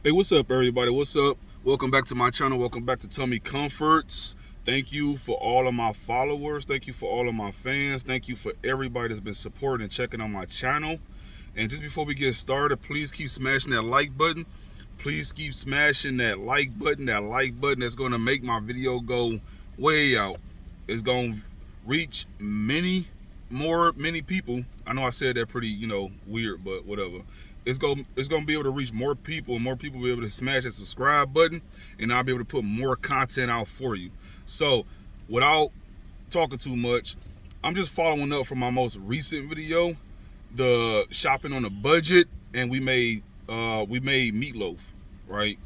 Hey, what's up, everybody? What's up? Welcome back to my channel. Welcome back to Tummy Comforts. Thank you for all of my followers. Thank you for all of my fans. Thank you for everybody that's been supporting and checking on my channel. And just before we get started, please keep smashing that like button. Please keep smashing that like button. That like button that's going to make my video go way out. It's going to reach many people. I know I said that pretty, weird, but whatever. It's gonna be able to reach more people, and more people will be able to smash that subscribe button, and I'll be able to put more content out for you. So, without talking too much, I'm just following up from my most recent video, the shopping on a budget, and we made meatloaf, right?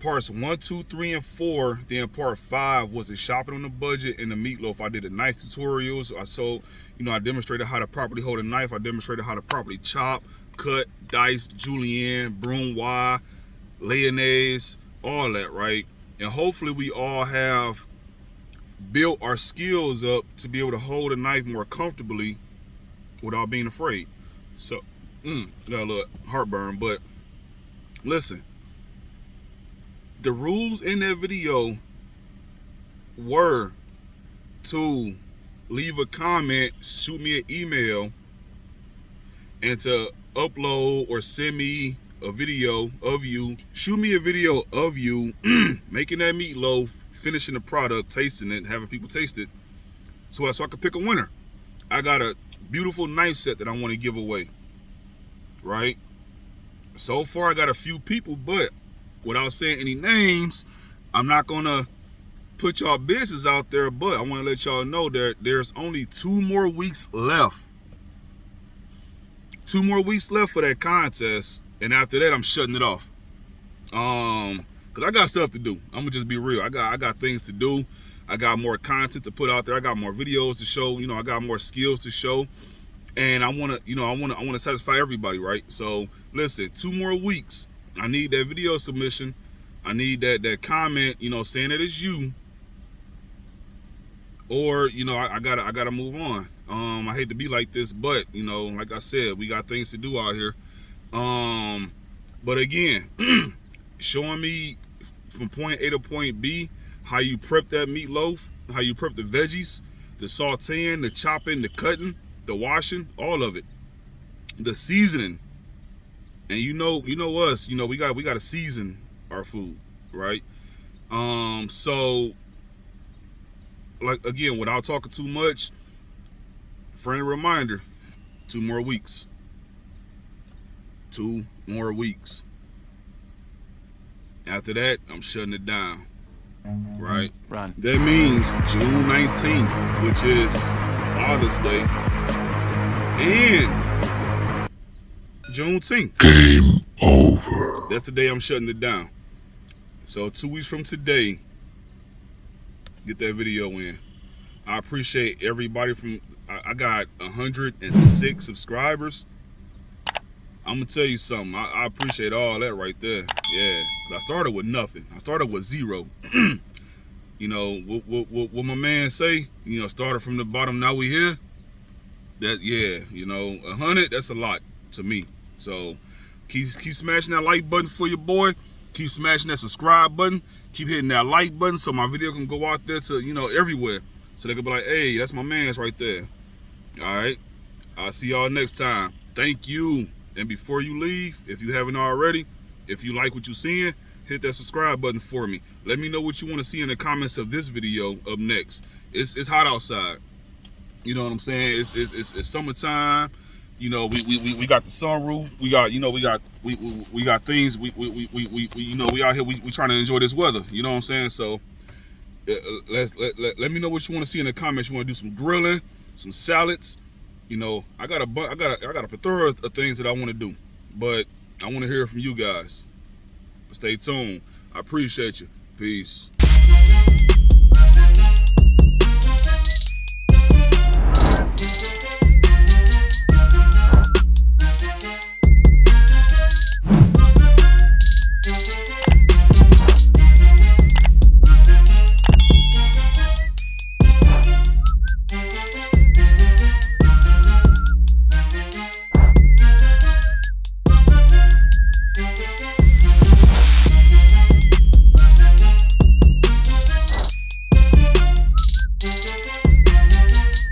Parts 1, 2, 3, and 4. Then part 5 was the shopping on the budget and the meatloaf. I did the knife tutorials. I demonstrated how to properly hold a knife. I demonstrated how to properly chop, cut, dice, julienne, brunoise, lyonnaise, all that, right? And hopefully we all have built our skills up to be able to hold a knife more comfortably without being afraid. So, got a little heartburn, but listen. The rules in that video were to leave a comment, shoot me an email, and to upload or send me a video of you. Shoot me a video of you making that meatloaf, finishing the product, tasting it, having people taste it, so I could pick a winner. I got a beautiful knife set that I want to give away, right? So far, I got a few people, but without saying any names, I'm not gonna put y'all business out there, but I want to let y'all know that there's only 2 more weeks left. 2 more weeks left for that contest, and after that, I'm shutting it off. Cause I got stuff to do. I'm gonna just be real. I got things to do. I got more content to put out there. I got more videos to show. I got more skills to show, and I wanna satisfy everybody, right? So listen, 2 more weeks. I need that video submission. I need that comment, saying that it's you. Or, I gotta move on. I hate to be like this, but like I said, we got things to do out here. But again, showing me from point A to point B how you prep that meatloaf, how you prep the veggies, the sauteing, the chopping, the cutting, the washing, all of it. The seasoning. And you know us, we got to season our food, right? So, like, again, without talking too much, friendly reminder, 2 more weeks. 2 more weeks. After that, I'm shutting it down, right? Run. That means June 19th, which is Father's Day, and Juneteenth. Game over. That's the day I'm shutting it down. So 2 weeks from today, get that video in. I appreciate everybody I got 106 subscribers. I'm gonna tell you something. I appreciate all that right there. Yeah, I started with nothing. I started with 0. What my man say? Started from the bottom. Now we here. 100. That's a lot to me. So keep smashing that like button for your boy. Keep smashing that subscribe button. Keep hitting that like button so my video can go out there to everywhere. So they can be like, hey, that's my man's right there. Alright. I'll see y'all next time. Thank you. And before you leave, if you haven't already, if you like what you're seeing, hit that subscribe button for me. Let me know what you want to see in the comments of this video up next. It's hot outside. You know what I'm saying? It's summertime. We got the sunroof. We got things. We out here. We trying to enjoy this weather. You know what I'm saying? So let me know what you want to see in the comments. You want to do some grilling, some salads. I got a plethora of things that I want to do, but I want to hear from you guys. Stay tuned. I appreciate you. Peace.